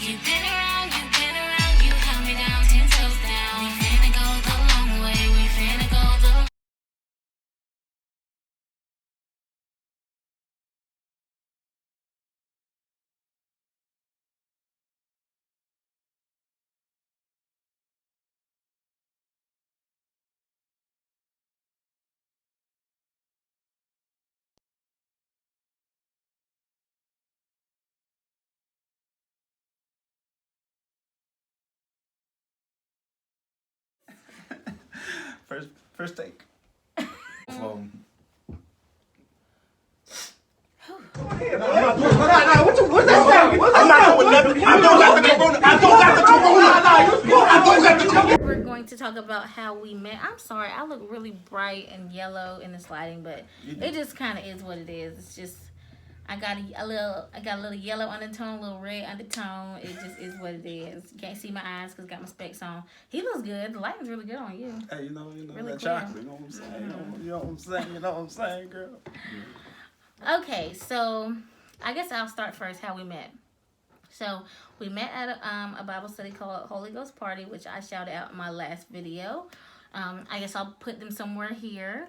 You've been around, you held me down 10 toes down. We finna go the long way, we finna go the First take. We're going to talk about how we met. I'm sorry, I look really bright and yellow in the sliding, but it just kind of is what it is. It's just I got a little yellow undertone, a little red undertone. It just is what it is. You can't see my eyes because I got my specs on. He looks good. The lighting's really good on you. Hey, you know really that clear. chocolate. You know what I'm saying? You know what I'm saying, girl. Okay, so I guess I'll start first. How we met. So we met at a Bible study called Holy Ghost Party, which I shouted out in my last video. I guess I'll put them somewhere here.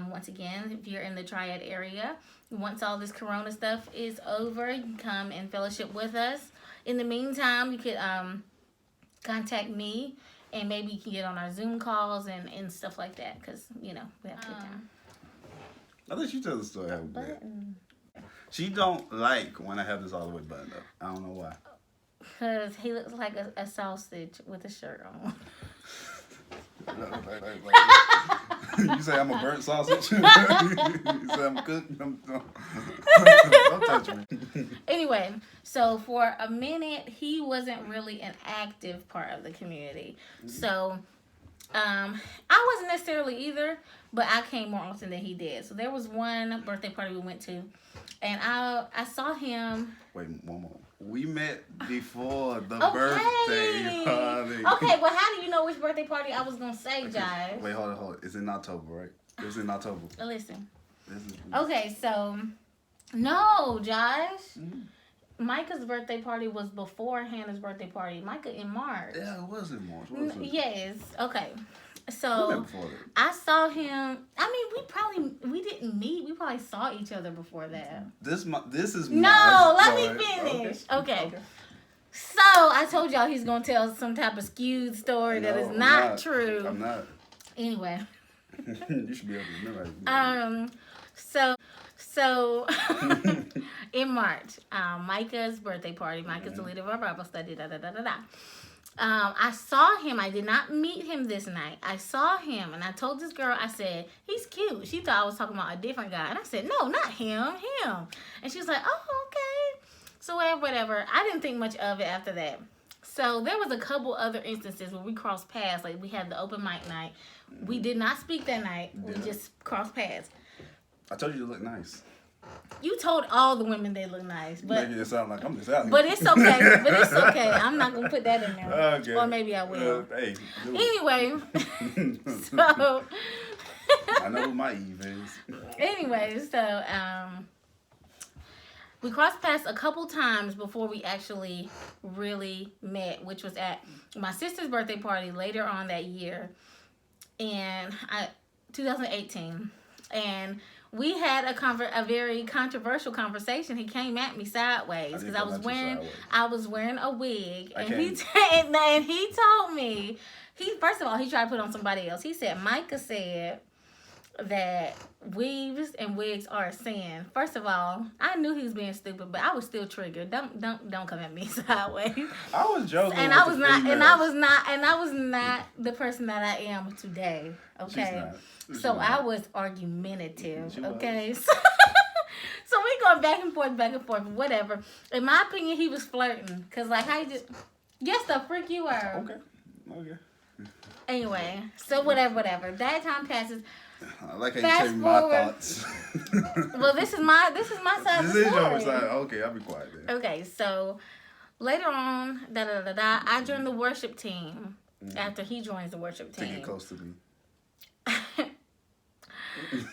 Once again, if you're in the Triad area, once all this Corona stuff is over, you can come and fellowship with us. In the meantime, you could contact me, and maybe you can get on our Zoom calls and stuff like that, because, you know, we have a good time. I thought you tell the story how we met. She don't like when I have this all the way buttoned up. I don't know why. Because he looks like a sausage with a shirt on. You say I'm a burnt sausage? You say I'm cooked? Don't touch me. Anyway, so for a minute, he wasn't really an active part of the community. So I wasn't necessarily either, but I came more often than he did. So there was one birthday party we went to, and I saw him. Wait, one more. We met before the birthday party. Okay, well, how do you know which birthday party I was going to say, Josh? Wait, hold on. It's in October, right? It was in October. Listen. Okay, so, no, Josh. Mm-hmm. Micah's birthday party was before Hannah's birthday party. Micah in March. Yeah, it was in March. Yes. Okay. So I saw him. I mean, we didn't meet. We probably saw each other before that. This is no. Let me finish. Okay. So I told y'all he's gonna tell some type of skewed story that is not true. I'm not. Anyway. You should be able to remember. So in March, Micah's birthday party. Micah's the leader of our Bible study. I saw him. I did not meet him this night. I saw him, and I told this girl, I said, he's cute. She thought I was talking about a different guy. And I said, no, not him, him. And she was like, oh, okay. So whatever. I didn't think much of it after that. So there was a couple other instances where we crossed paths. Like, we had the open mic night. We did not speak that night. We just crossed paths. I told you to look nice. You told all the women they look nice, but making it sound like I'm just out here. But it's okay. But it's okay. I'm not gonna put that in there. Okay. Or maybe I will. Hey. Anyway, so I know who my Eve is. Anyway, so we crossed paths a couple times before we actually really met, which was at my sister's birthday party later on that year, and 2018, and we had a very controversial conversation. He came at me sideways because I was wearing a wig, and he told me, first of all, he tried to put on somebody else. He said Micah said that weaves and wigs are a sin. First of all, I knew he was being stupid, but I was still triggered. Don't come at me sideways. I was joking, and I was not the person that I am today. Okay. So I was argumentative, okay? So we going back and forth, whatever. In my opinion, he was flirting. Because, like, how you just... Yes, the freak you are. Okay. Anyway, so whatever. That time passes. I like how you tell me my thoughts. Well, this is my side of the story. This is your side. Okay, I'll be quiet then. Okay, so later on, I joined the worship team after he joins the worship team. Take it close to me.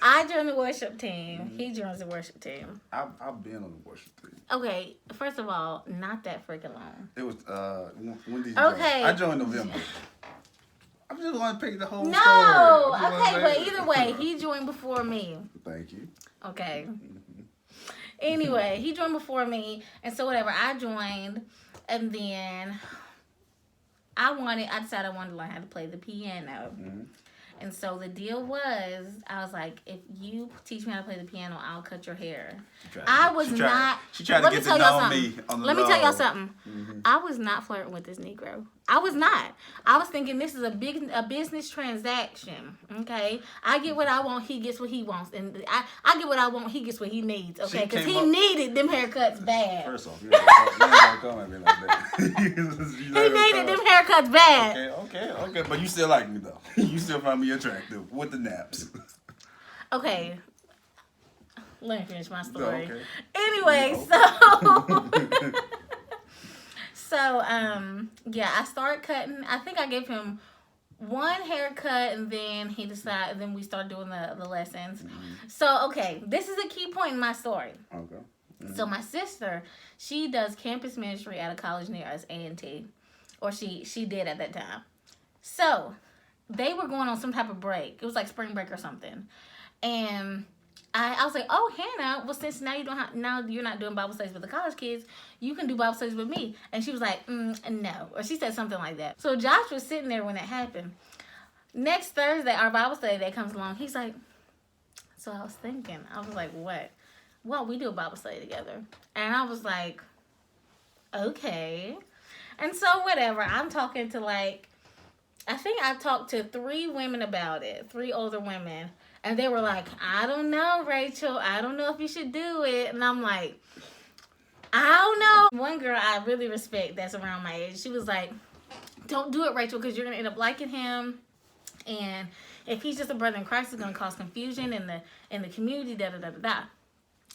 I joined the worship team. He joins the worship team. I've been on the worship team. Okay, first of all, not that freaking long. It was when did you Okay. join? I joined November. I just want to pick the whole story. No, I just okay, wanna but say- either way, he joined before me. Thank you. Okay. Anyway, he joined before me, and so whatever, I joined, and then I decided I wanted to learn how to play the piano. And so the deal was, I was like, if you teach me how to play the piano, I'll cut your hair. I was not. She tried to let me get tell to y'all know something. me on the Let me tell y'all low. something. I was not flirting with this Negro. I was not. I was thinking this is a business transaction. Okay, I get what I want. He gets what he wants, and I get what I want. He gets what he needs. Okay, because he needed them haircuts bad. First off, you ain't gonna come at me like that. He needed them haircuts bad. Okay. But you still like me though. You still find me attractive with the naps. Okay. Let me finish my story. Okay. Anyway, Okay. so yeah, I started cutting. I think I gave him one haircut, and then he decided. Then we started doing the lessons. So okay, this is a key point in my story. Okay. So my sister, she does campus ministry at a college near us, A&T, or she did at that time. So they were going on some type of break. It was like spring break or something, and I was like, oh, Hannah, well, since now you're not doing Bible studies with the college kids, you can do Bible studies with me. And she was like, no. Or she said something like that. So Josh was sitting there when that happened. Next Thursday, our Bible study day comes along. He's like, so I was thinking. I was like, what? Well, we do a Bible study together. And I was like, okay. And so whatever. I'm talking to I think I talked to 3 women about it. 3 older women. And they were like, I don't know, Rachel. I don't know if you should do it. And I'm like, I don't know. One girl I really respect that's around my age, she was like, don't do it, Rachel, because you're going to end up liking him. And if he's just a brother in Christ, it's going to cause confusion in the community, da-da-da-da-da.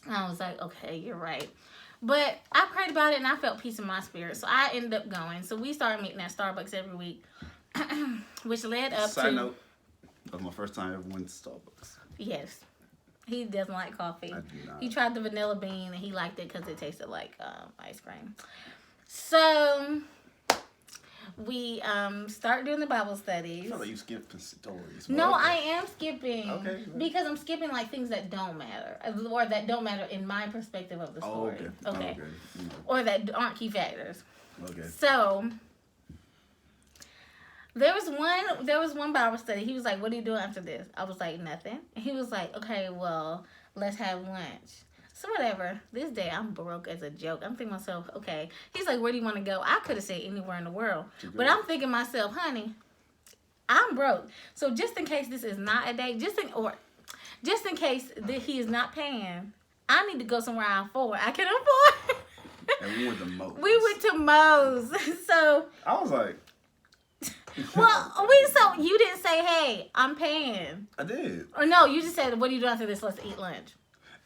And I was like, okay, you're right. But I prayed about it, and I felt peace in my spirit. So I ended up going. So we started meeting at Starbucks every week, which led up to... Side note. That was my first time ever went to Starbucks. Yes. He doesn't like coffee. I do not. He tried the vanilla bean, and he liked it because it tasted like ice cream. So we start doing the Bible studies. I feel like you skipped stories. No, Okay. I am skipping. Okay. Because I'm skipping like things that don't matter, or that don't matter in my perspective of the Oh, story. okay. Okay. Okay. Or that aren't key factors. Okay. So there was one Bible study. He was like, what are you doing after this? I was like, nothing. And he was like, okay, well, let's have lunch. So whatever. This day I'm broke as a joke. I'm thinking to myself, okay. He's like, where do you want to go? I could have said anywhere in the world. But I'm thinking to myself, honey, I'm broke. So just in case this is not a date, just in case that he is not paying, I need to go somewhere I can afford. And we went to Moe's. We went to Moe's. So I was like, so you didn't say, hey, I'm paying. I did. Or no, you just said, what are you doing after this? Let's eat lunch.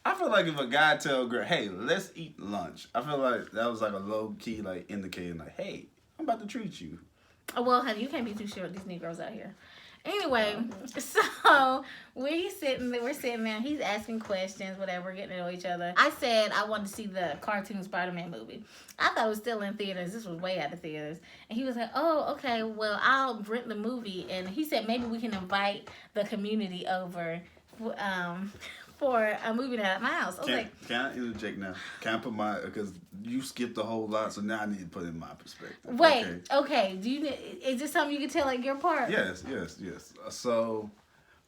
I feel like if a guy tell a girl, hey, let's eat lunch, I feel like that was like a low key like indicating like, hey, I'm about to treat you. Well, honey, you can't be too sure of these Negroes out here. Anyway, so we're sitting there. He's asking questions, whatever, we're getting to know each other. I said I wanted to see the cartoon Spider-Man movie. I thought it was still in theaters. This was way out of theaters. And he was like, oh, okay, well, I'll rent the movie. And he said maybe we can invite the community over for a movie night at my house. I was like, Can I interject now? Can I put because you skipped a whole lot, so now I need to put in my perspective. wait, okay. Is this something you can tell like your part? Yes. So,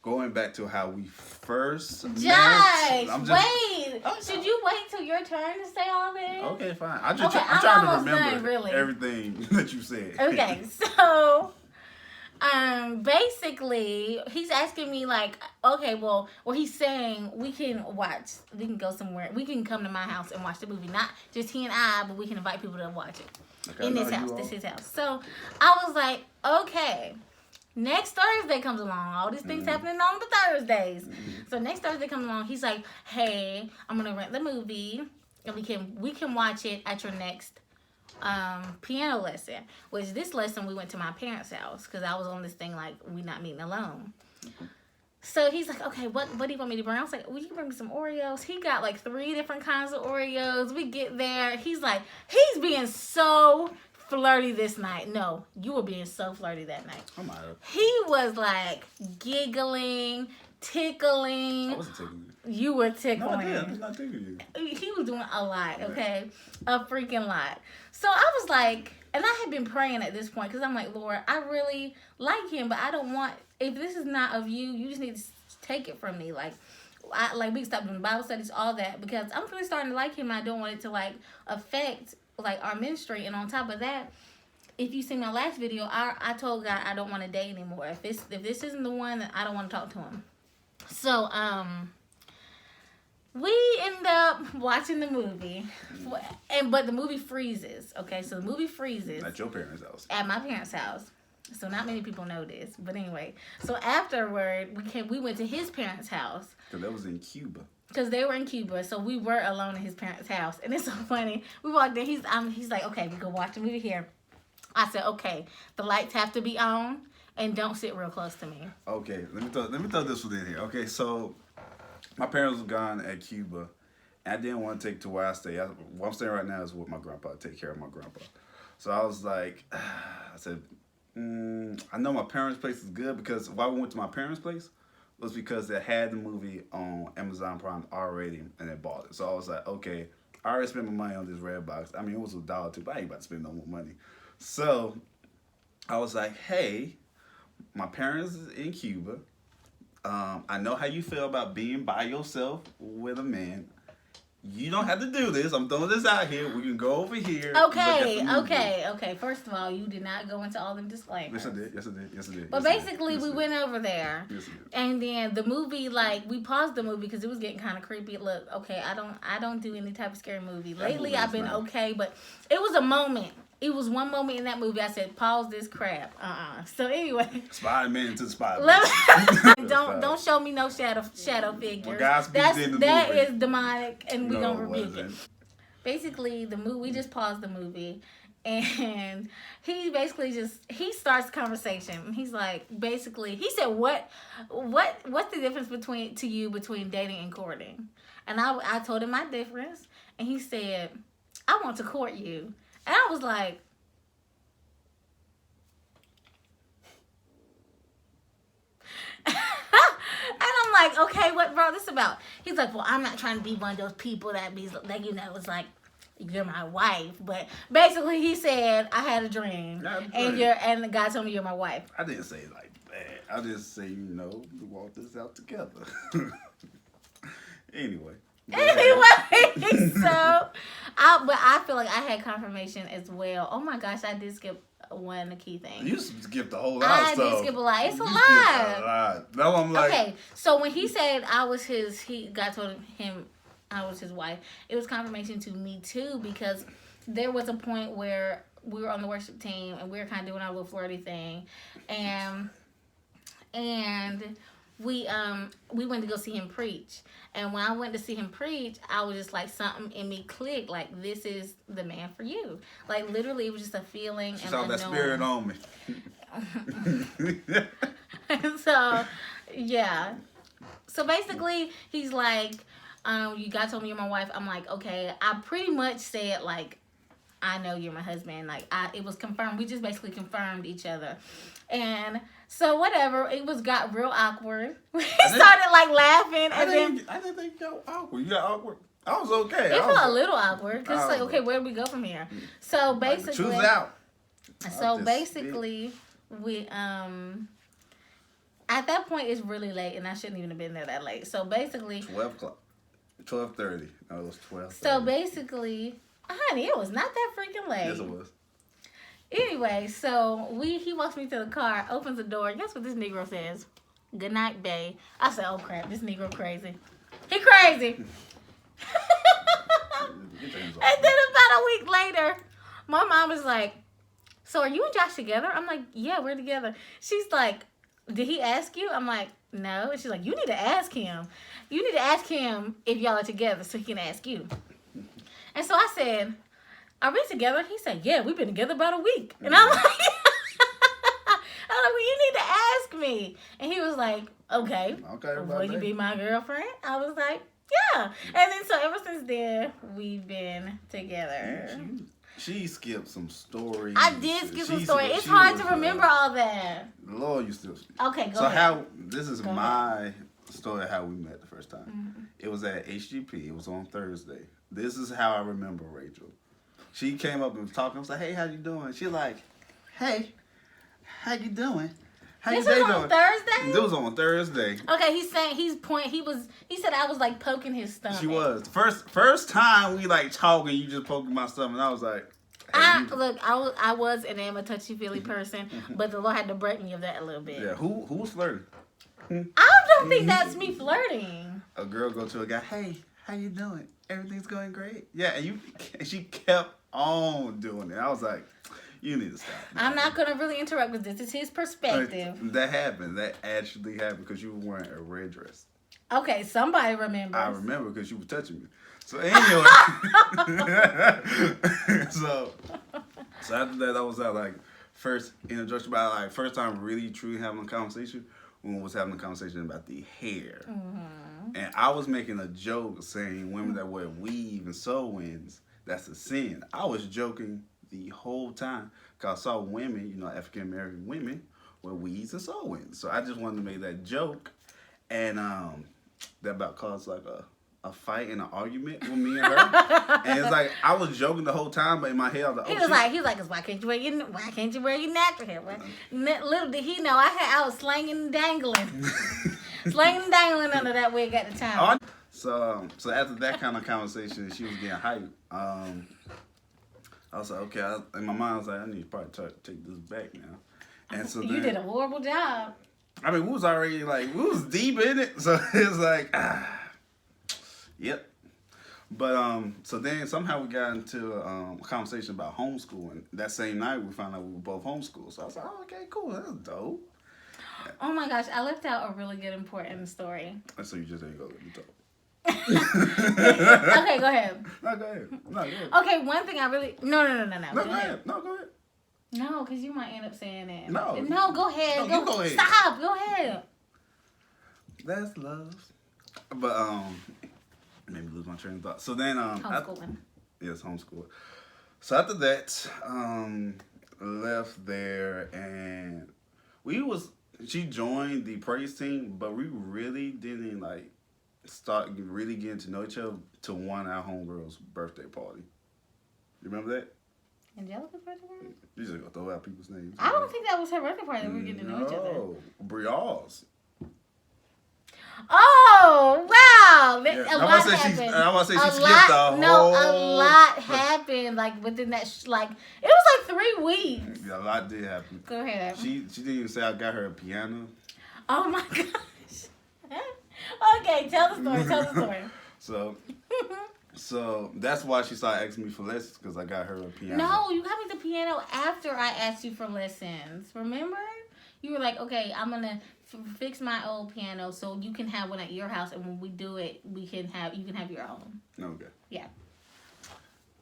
going back to how we first Josh, met. wait. Should you wait till your turn to say all this? Okay, fine. I'm Okay, trying to almost remember done, really. everything that you said. Okay, so basically he's asking me like, okay, well he's saying we can go somewhere, we can come to my house and watch the movie, not just he and I, but we can invite people to watch it Okay, in this house. This is his house. So I was like, okay. Next Thursday comes along. All these things happening on the Thursdays. So next Thursday comes along. He's like, hey, I'm gonna rent the movie and we can watch it at your next piano lesson. Which this lesson we went to my parents' house because I was on this thing like we not meeting alone. So he's like, okay, what do you want me to bring? I was like, well, you can bring me some Oreos. He got like 3 different kinds of Oreos. We get there. He's like, he's being so flirty this night. No, you were being so flirty that night. I'm out of. He was like giggling, tickling. I wasn't taking you. You were No, tickling. I did. I'm not taking you. He was doing a lot, okay? A freaking lot. So I was like, and I had been praying at this point because I'm like, Lord, I really like him, but I don't want, if this is not of you, you just need to take it from me. Like we stopped doing Bible studies, all that, because I'm really starting to like him and I don't want it to like affect like our ministry. And on top of that, if you see my last video, I told God I don't want to date anymore. If this isn't the one, then I don't want to talk to him. So, we end up watching the movie, but the movie freezes. Okay, so the movie freezes At your parents' house. at my parents' house. So not many people know this, but anyway. So afterward, we went to his parents' house Because that was in Cuba. because they were in Cuba. So we were alone in his parents' house, and it's so funny. We walked in. He's like, okay, we go watch the movie here. I said, okay, the lights have to be on, and don't sit real close to me. Okay, let me throw this one in here. Okay, so my parents were gone at Cuba, and I didn't want to take to where I stay. Where I'm staying right now is with my grandpa. I take care of my grandpa. So I was like, I said, I know my parents' place is good because why we went to my parents' place was because they had the movie on Amazon Prime already, and they bought it. So I was like, okay, I already spent my money on this red box. I mean, it was $1 too, but I ain't about to spend no more money. So I was like, hey, my parents is in Cuba. I know how you feel about being by yourself with a man. You don't have to do this. I'm throwing this out here. We can go over here. Okay. First of all, you did not go into all them disclaimers. Yes, I did. But basically, we went over there. Yes, I did. And then the movie, like, we paused the movie because it was getting kind of creepy. Look, okay, I don't do any type of scary movie. Lately, movie I've is been nice. okay, but it was a moment. It was one moment in that movie. I said, pause this crap. So anyway, Spider-Man into the Spider-Man. let me, don't show me no shadow figures. Well, God speaks in the that movie. is demonic, and we're No, gonna it rebuke it. wasn't. Basically, the movie, we just paused the movie, and he basically he starts the conversation. He's like, basically, he said, what's the difference between dating and courting? And I told him my difference, and he said, I want to court you. And I was like, and I'm like, okay, what bro this about? He's like, well, I'm not trying to be one of those people that it's like, you're my wife. But basically he said I had a dream. And the guy told me you're my wife. I didn't say it like that. I just say, we walk this out together. Anyway, so but I feel like I had confirmation as well. Oh my gosh, I did skip one key thing. You skipped the whole lot of I stuff. did skip a lot. It's a You lot. skipped a lot. Now I'm like, Okay, so when he said God told him I was his wife, it was confirmation to me too, because there was a point where we were on the worship team and we were kind of doing our little flirty thing, and we went to go see him preach. And when I went to see him preach, I was just like, something in me clicked, like, this is the man for you. Like, literally, it was just a feeling. she saw that spirit on me. So, yeah. So basically, he's like, you God told me you're my wife. I'm like, okay. I pretty much said, like, I know you're my husband. Like, it was confirmed. We just basically confirmed each other. And so whatever, got real awkward. We started like laughing, I didn't think you got awkward. You got awkward. I was okay. It felt a little awkward because it's like, okay, where do we go from here? So basically, choose out. So basically, we at that point it's really late, and I shouldn't even have been there that late. So basically, 12:30. No, it was 12:30. So basically, honey, it was not that freaking late. Yes, it was. Anyway, so he walks me to the car, opens the door. Guess what this Negro says? Good night, babe. I said, oh crap, this Negro crazy. He crazy. Get your hands off. And then about a week later, my mom was like, so are you and Josh together? I'm like, yeah, we're together. She's like, did he ask you? I'm like, no. And she's like, you need to ask him. You need to ask him if y'all are together so he can ask you. And so I said, are we together? He said, yeah, we've been together about a week. And I'm like, well, you need to ask me. And he was like, okay, Okay, will you be my girlfriend? I was like, yeah. And then so ever since then, we've been together. She skipped some stories. I did skip some stories. It's hard to remember all that. Lord, you still. Okay, go so ahead. This is Go my story of how we met the first time. Mm-hmm. It was at HGP. It was on Thursday. This is how I remember Rachel. She came up and was talking. I was like, hey, how you doing? She like, hey, how you doing? How This your day was on doing? Thursday? This was on Thursday. Okay, he's saying he said I was like poking his stomach. She was. First time we like talking, you just poking my stomach, and I was like, hey, I was and am a touchy-feely person, but the Lord had to break me of that a little bit. yeah, who was flirting? I don't think that's me flirting. A girl go to a guy, hey, how you doing? Everything's going great. Yeah, and she kept on doing it. I was like, you need to stop. I'm not going to really interrupt because this is his perspective. That happened. That actually happened because you were wearing a red dress. Okay, somebody remembers. I remember because you were touching me. So anyway, so after that, I was at like first introduction about like first time really truly having a conversation when we was having a conversation about the hair. Mm-hmm. And I was making a joke saying women that wear weave and sew-ins, that's a sin. I was joking the whole time because I saw women, you know, African American women wear weaves and sew-ins. So I just wanted to make that joke, and that about caused like a fight and an argument with me and her. And it's like I was joking the whole time, but in my head I was like, He was like, why can't you wear your natural hair? Little did he know I was slanging and dangling. Slanging and dangling under that wig at the time. So after that kind of conversation, she was getting hyped. I was like, okay. In my mind, I was like, I need to probably take this back now. And so you did a horrible job. I mean, we was already like, we was deep in it. So it's like, yep. But so then somehow we got into a conversation about homeschooling. That same night, we found out we were both homeschooled. So I was like, oh, okay, cool. That's dope. Oh my gosh, I left out a really good important story. So you just ain't gonna let me talk. Okay, go ahead. No, go ahead. No, go ahead. Okay, one thing I really No, No, go ahead. No, go ahead. No, because you might end up saying it. No, go ahead. No, you go ahead. Stop. Go ahead. That's love. But made me lose my train of thought. So then Homeschooling. Yes, homeschool. So after that, left there and she joined the praise team, but we really didn't like start really getting to know each other to one of our homegirls' birthday party. You remember that? Angelica's birthday party? You just gonna throw out people's names. I don't think that was her birthday party that we were getting to know each other. No, Briar's. Oh, wow. Yeah. A lot happened. I want to say she skipped the whole... No, a lot happened, like, within that, it was like 3 weeks. Yeah, a lot did happen. Go ahead. She didn't even say I got her a piano. Oh, my gosh. Okay, tell the story. So that's why she started asking me for lessons, because I got her a piano. No, you got me the piano after I asked you for lessons. Remember? You were like, okay, I'm going to fix my old piano so you can have one at your house, and when we do it, you can have your own. Okay. Yeah.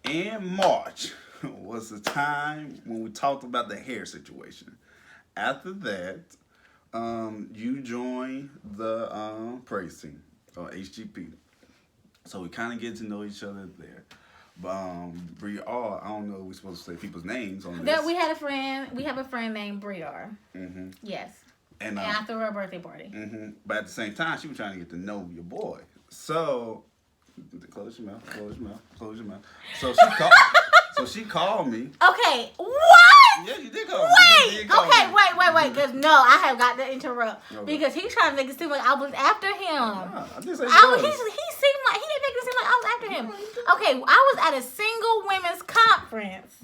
In March was the time when we talked about the hair situation. After that, you joined the praise team, or HGP. So we kind of get to know each other there. But Briar, I don't know if we're supposed to say people's names on this. We have a friend named Briar. Mm-hmm. Yes. And after her birthday party. Mm-hmm. But at the same time, she was trying to get to know your boy. So, close your mouth. So she called me. Okay, what? Yeah, you did call me. Wait, wait. Because no, I have got to interrupt. Okay. Because he's trying to make it seem like I was after him. Nah, I didn't say he seemed like, he didn't make it seem like I was after him. Okay, I was at a single women's conference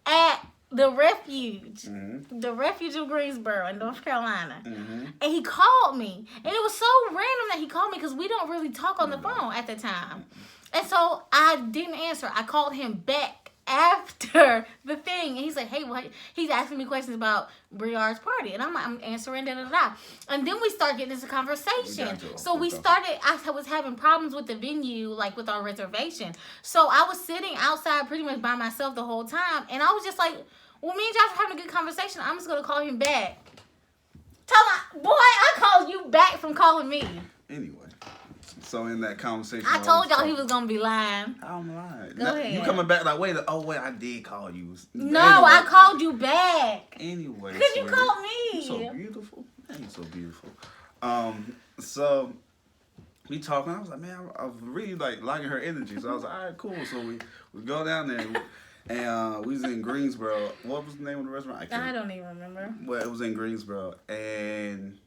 at the Refuge. Mm-hmm. The Refuge of Greensboro in North Carolina. Mm-hmm. And he called me. And it was so random that he called me because we don't really talk on the phone at the time. And so I didn't answer. I called him back after the thing. And he's like, hey, he's asking me questions about Briar's party. And I'm answering, da-da-da. And then we start getting into conversation. So I was having problems with the venue, like with our reservation. So I was sitting outside pretty much by myself the whole time. And I was just like, well, me and Josh are having a good conversation. I'm just going to call him back. Boy, I called you back from calling me. Anyway, so in that conversation, I told y'all he was gonna be lying. I'm lying. Go ahead. You coming back like, wait, I did call you. No, Anyway. I called you back. Anyway. Because you sweetie. called You're me. so beautiful. You're so beautiful. So we talking. I was like, man, I was really like liking her energy. So I was like, all right, cool. So we go down there and we was in Greensboro. What was the name of the restaurant? I don't even remember. Well, it was in Greensboro, and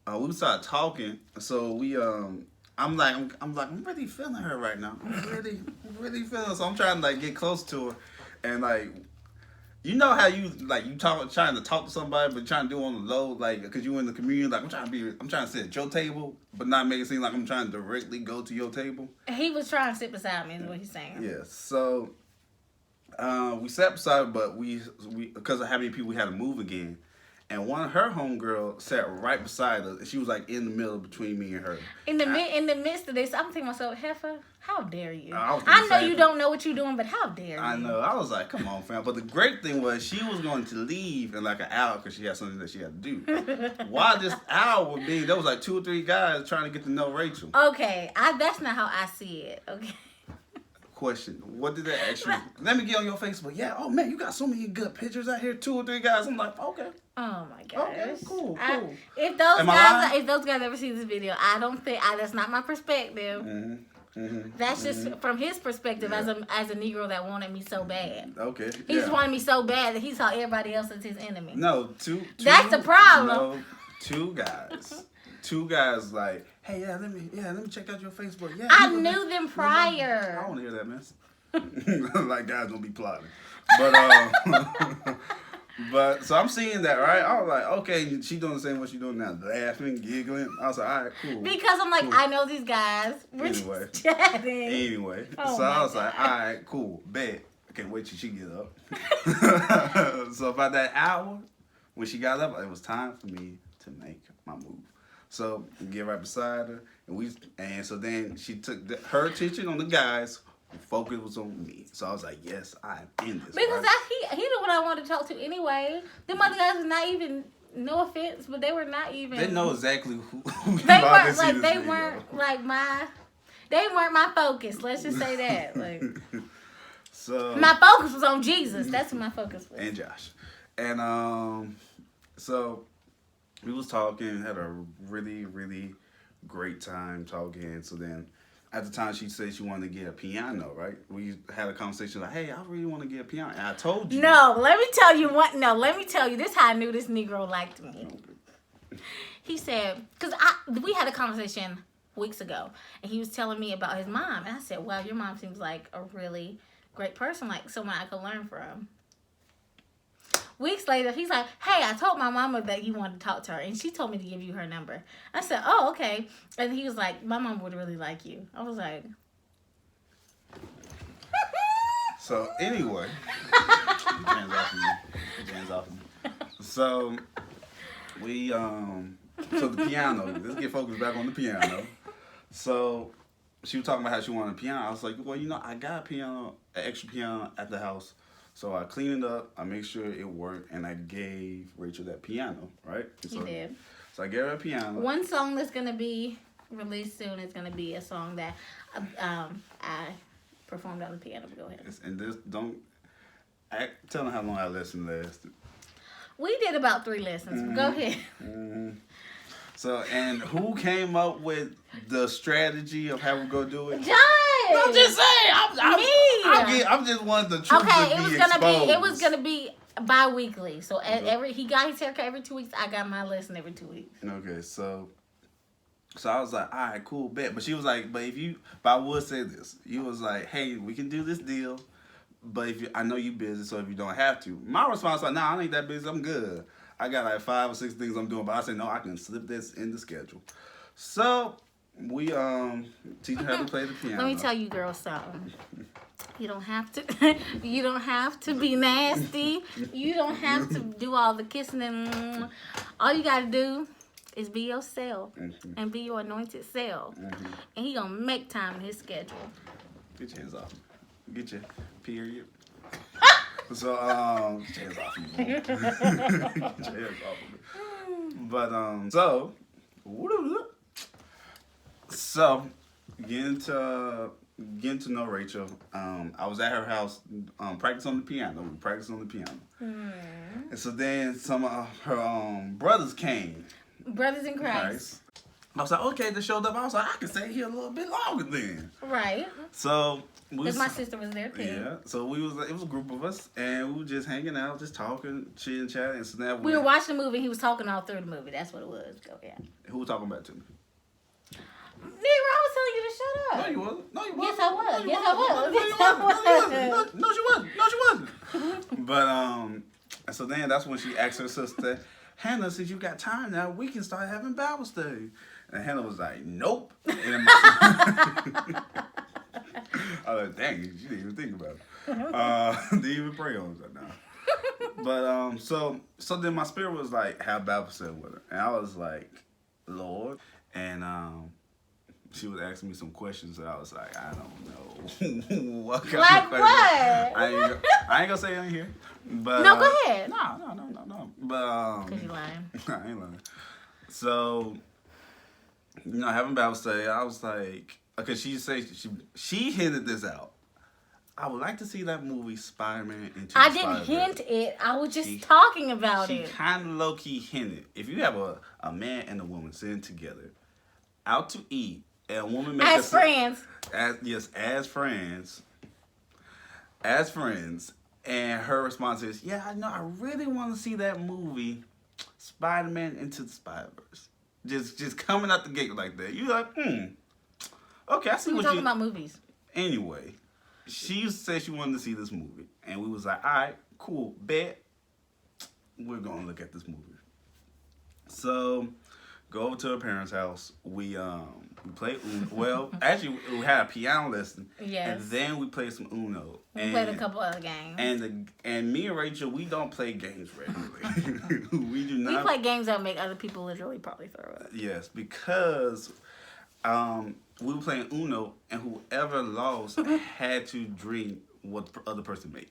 we started talking. So we I'm really feeling her right now. I'm really feeling her. So I'm trying to like get close to her, and like, you know how you trying to talk to somebody, but trying to do it on the low, like, because you in the community. Like, I'm trying to sit at your table, but not make it seem like I'm trying to directly go to your table. He was trying to sit beside me, is what he's saying. Yeah. So we sat beside, but we because of how many people we had to move again. And one of her homegirls sat right beside us, and she was like in the middle between me and her. In the midst of this, I'm thinking to myself, Heifer, how dare you? I know you don't know what you're doing, but how dare you? I know. I was like, come on, fam. But the great thing was she was going to leave in like an hour because she had something that she had to do. While this hour was being, there was like 2 or 3 guys trying to get to know Rachel. Okay, that's not how I see it. Okay. Question: what did that actually? Let me get on your Facebook. Yeah. Oh man, you got so many good pictures out here. 2 or 3 guys. I'm like, okay. Oh my gosh. Okay. Cool. If those guys ever see this video, I don't think that's not my perspective. That's just from his perspective as a Negro that wanted me so bad. Okay. He just wanted me so bad that he saw everybody else as his enemy. No, two. That's the problem. No, 2 guys. 2 guys like, hey, let me check out your Facebook. Yeah. I knew them prior. I don't hear that mess. Like guys don't be plotting. But but so I'm seeing that, right? I was like, okay, she doing the same what she doing now, laughing, giggling. I was like, all right, cool. Because I'm like, cool. I know these guys. We're Anyway. just chatting. Anyway, Oh so I was my like, God. all right, cool, bet. I can't wait till she get up. So about that hour, when she got up, it was time for me to make my move. So we get right beside her, and so then she took her attention on the guys. Focus was on me. So I was like, yes, I'm in this. Because right? he the one I wanted to talk to anyway. Them other guys were not even, no offense, but they were not even. They know exactly who They weren't they weren't my focus. Let's just say that. Like, so my focus was on Jesus. That's what my focus was. And Josh. And so we was talking, had a really, really great time talking. So then at the time she said she wanted to get a piano, right? We had a conversation like, hey, I really want to get a piano. And I told you. No, let me tell you what. No, let me tell you. This is how I knew this Negro liked me. He said, because we had a conversation weeks ago, and he was telling me about his mom. And I said, wow, your mom seems like a really great person, like someone I could learn from. Weeks later, he's like, hey, I told my mama that you wanted to talk to her, and she told me to give you her number. I said, oh, okay. And he was like, my mom would really like you. I was like... So, anyway. Hands off me. So, we, so the piano. Let's get focused back on the piano. So, she was talking about how she wanted a piano. I was like, well, I got a piano, an extra piano at the house. So I cleaned it up, I made sure it worked, and I gave Rachel that piano, right? You did. So I gave her a piano. One song that's going to be released soon is going to be a song that I performed on the piano. Go ahead. And this, tell them how long our lesson lasted. We did about 3 lessons. Go ahead. So, and who came up with the strategy of how we're going to do it? John! I'm just saying. I'm just wanting the truth to be exposed. It was gonna be bi-weekly. So he got his haircut every 2 weeks. I got my lesson every 2 weeks. Okay, so I was like, all right, cool, bet. But she was like, but I would say this. You was like, hey, we can do this deal, but I know you busy, so if you don't have to. My response was, nah, I ain't that busy. I'm good. I got like 5 or 6 things I'm doing, but I said, no, I can slip this in the schedule. So we teach her how to play the piano. Let me tell you girls something. You don't have to you don't have to be nasty. You don't have to do all the kissing and all you gotta do is be yourself and be your anointed self. And he gonna make time in his schedule. Get your hands off. Get your period. So get your hands off me. Get your hands off of me. But so getting to know Rachel. I was at her house practicing on the piano. We practiced on the piano. And so then some of her brothers came. Brothers in Christ. I was like, okay, they showed up. I was like, I can stay here a little bit longer then. Right. So Because my sister was there too. yeah. So it was a group of us, and we were just hanging out, just talking, chit chatting. And so now We were watching the movie. He was talking all through the movie. That's what it was. Go ahead. Who was talking about to me? Nigga, I was telling you to shut up. No, you wasn't. No, you wasn't. Yes, I was. No, you Yes, I wasn't. was. No, Yes, you I wasn't. was. No, she wasn't. No, she wasn't. But so then that's when she asked her sister, Hannah, since you got time now, we can start having Bible study. And Hannah was like, nope. And I was like, dang, she didn't even think about it. Didn't even pray on it. Nah. But so then my spirit was like, have Bible study with her. And I was like, Lord. And she was asking me some questions, and I was like, I don't know. What kind Like of questions? what? I ain't gonna say it on here. But No, go ahead. No. But Because you lying. I ain't lying. So, having Bible study, I was like, because she hinted this out. I would like to see that movie Spider-Man Into the I didn't Spider-Verse. hint it. I was just talking about She it. kind of low-key hinted. If you have a man and a woman sitting together, out to eat, and a woman makes As friends. as friends, and her response is, yeah, I know, I really want to see that movie, Spider-Man Into the Spider-Verse. Just coming out the gate like that. You're like, okay, I see We were what talking you... about movies. Anyway, she said she wanted to see this movie, and we was like, all right, cool, bet. We're going to look at this movie. So, go over to her parents' house. We played Uno. Well, actually, we had a piano lesson. Yes. And then we played some Uno. We played a couple other games. And me and Rachel, we don't play games regularly. We do not. We play games that make other people literally probably throw up. Yes, because we were playing Uno, and whoever lost had to drink what the other person made.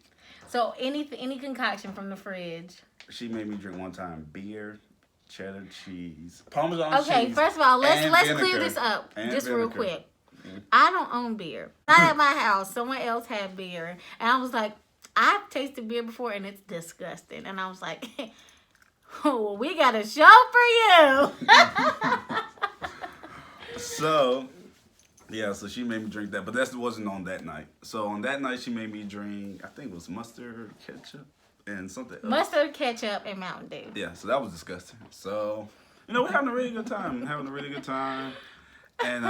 So any concoction from the fridge. She made me drink one time beer, cheddar cheese, Parmesan cheese. Okay, first of all, let's vinegar, clear this up just real vinegar. quick. I don't own beer. Not at my house. Someone else had beer, and I was like, I've tasted beer before, and it's disgusting. And I was like, oh, we got a show for you. So, yeah, so she made me drink that, but that wasn't on that night. So on that night, she made me drink, I think it was mustard, ketchup, and something else. Mustard, ketchup, and Mountain Dew. Yeah, so that was disgusting. So, we're having a really good time. And,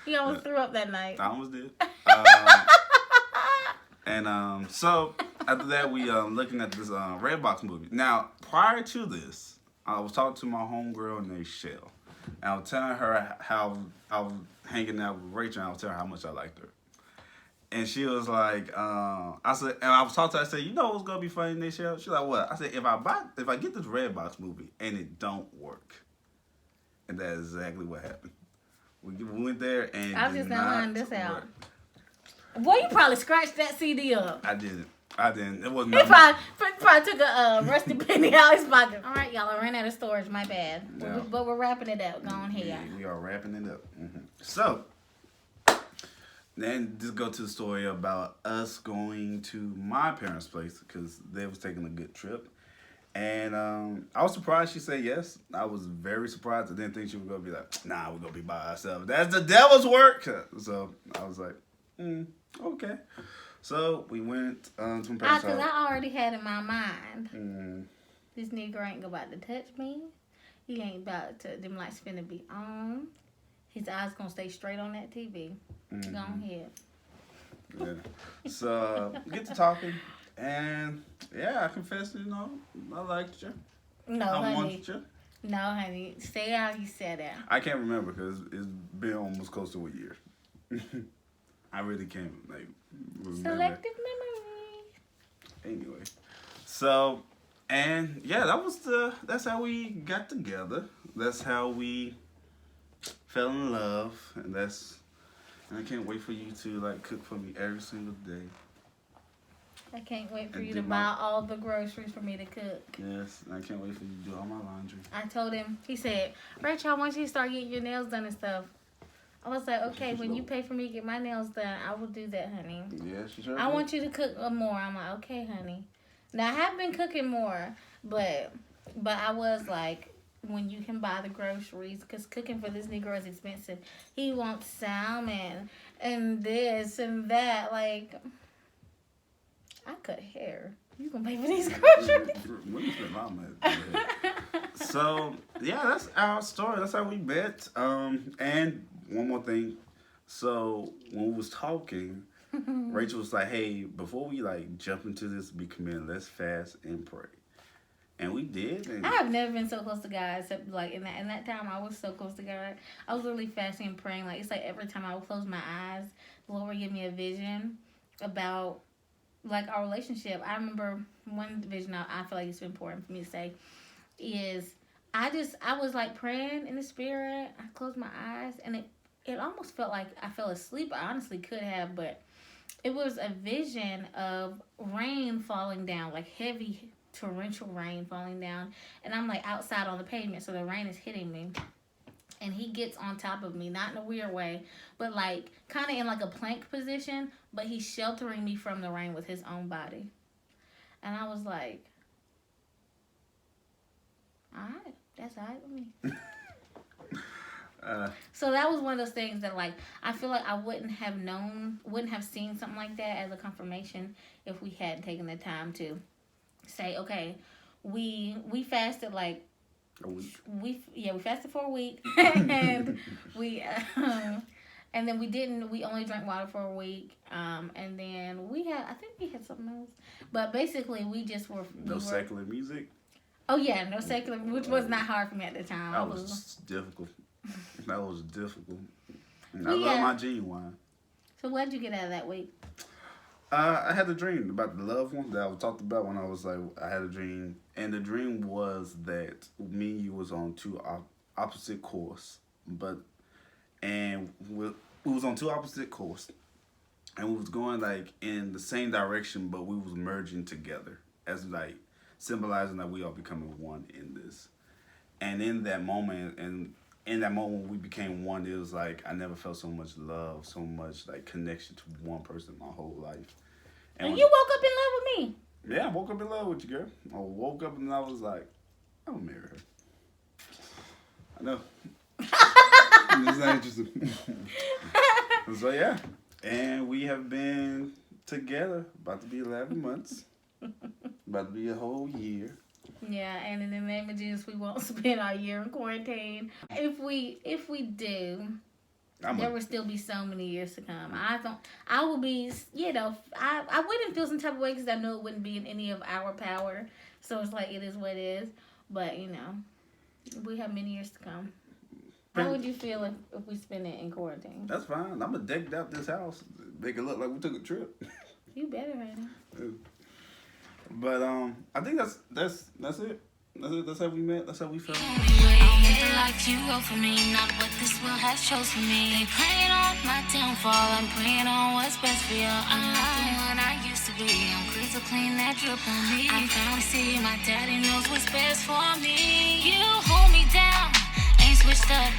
He almost threw up that night. I almost did. So after that, we looking at this Redbox movie. Now, prior to this, I was talking to my homegirl named Shell. And I was telling her how I was hanging out with Rachel, and I was telling her how much I liked her. And she was like, I said, and I was talking to her, I said, you know what's gonna be funny, Nichelle? She's like, what? I said, if I get this Redbox movie and it don't work, and that is exactly what happened. We went there and I'm just gonna line this work. out. Boy, you probably scratched that CD up. I didn't. It wasn't. He probably took a rusty penny out of his pocket. All right, y'all, I ran out of storage. My bad. Yeah. But we're wrapping it up. Go on here. Yeah, we are wrapping it up. So, then just go to the story about us going to my parents' place because they was taking a good trip. And I was surprised she said yes. I was very surprised. I didn't think she was going to be like, nah, we're going to be by ourselves. That's the devil's work. So I was like, okay. So we went to my parents' house. Because I already had in my mind, this nigga ain't about to touch me. He ain't about to, them lights finna be on. His eyes gonna stay straight on that TV. Go ahead. Yeah. So get to talking. And yeah, I confess, I liked you. No, I honey. wanted you. No, honey. Say how you said that. I can't remember because it's been almost close to a year. I really can't remember. Selective memory. Anyway, so and yeah, that's how we got together. That's how we fell in love, and I can't wait for you to cook for me every single day. I can't wait for And you do to my- buy all the groceries for me to cook. Yes, I can't wait for you to do all my laundry. I told him, he said, Rachel, I want you to start getting your nails done and stuff. I was like, okay, when you pay for me to get my nails done, I will do that, honey. Yeah, she sure I did. want you to cook more. I'm like, okay, honey. Now, I have been cooking more, but I was like, when you can buy the groceries, because cooking for this Negro is expensive. He wants salmon and this and that. Like, I cut hair. You gonna pay for these groceries? When you spend my money. So yeah, that's our story. That's how we met. And one more thing. So when we was talking, Rachel was like, "Hey, before we like jump into this big commitment, let's fast and pray." And we did. And I have never been so close to God, except like in that time I was so close to God. I was really fasting and praying. Like it's like every time I would close my eyes, the Lord would give me a vision about like our relationship. I remember one vision I feel like it's important for me to say is I was like praying in the spirit. I closed my eyes and it almost felt like I fell asleep. I honestly could have, but it was a vision of rain falling down, like heavy torrential rain falling down, and I'm like outside on the pavement, so the rain is hitting me, and he gets on top of me, not in a weird way, but like kind of in like a plank position, but he's sheltering me from the rain with his own body. And I was like, all right, that's all right with me. So that was one of those things that like I feel like I wouldn't have seen something like that as a confirmation if we hadn't taken the time to say, okay, we fasted like a week. we fasted for a week, and and then we only drank water for a week, and then I think we had something else, but basically we just were No secular music. Oh yeah, no secular, which was not hard for me at the time. That was difficult. That was difficult. And I Well, love yeah. my genuine. So what did you get out of that week? I had a dream about the loved one that I talked about when I was like, I had a dream. And the dream was that me and you was on two opposite course. And we was on two opposite course. And we was going like in the same direction, but we was merging together. As like symbolizing that we are becoming one in this. And in that moment, we became one, it was like I never felt so much love, so much like connection to one person my whole life. And you woke up in love with me. Yeah, I woke up in love with you, girl. I woke up and I was like, I'll marry her. I know. It's not interesting. So yeah, and we have been together about to be 11 months, about to be a whole year. Yeah, and in the name of Jesus, we won't spend our year in quarantine. If we do, there will still be so many years to come. I will be, I wouldn't feel some type of way because I know it wouldn't be in any of our power. So it's like, it is what it is. But, we have many years to come. How would you feel if we spend it in quarantine? That's fine. I'm going to deck out this house. Make it look like we took a trip. You better, honey. But I think that's it. That's it. That's how we met. That's how we felt. I want the life you wrote for me, not what this world has chose for me. They praying on my downfall, I'm praying on what's best for you. I'm not the one I used to be. I'm crystal clean, that drip on me. I finally see my daddy knows what's best for me. You hold me down, ain't switched up.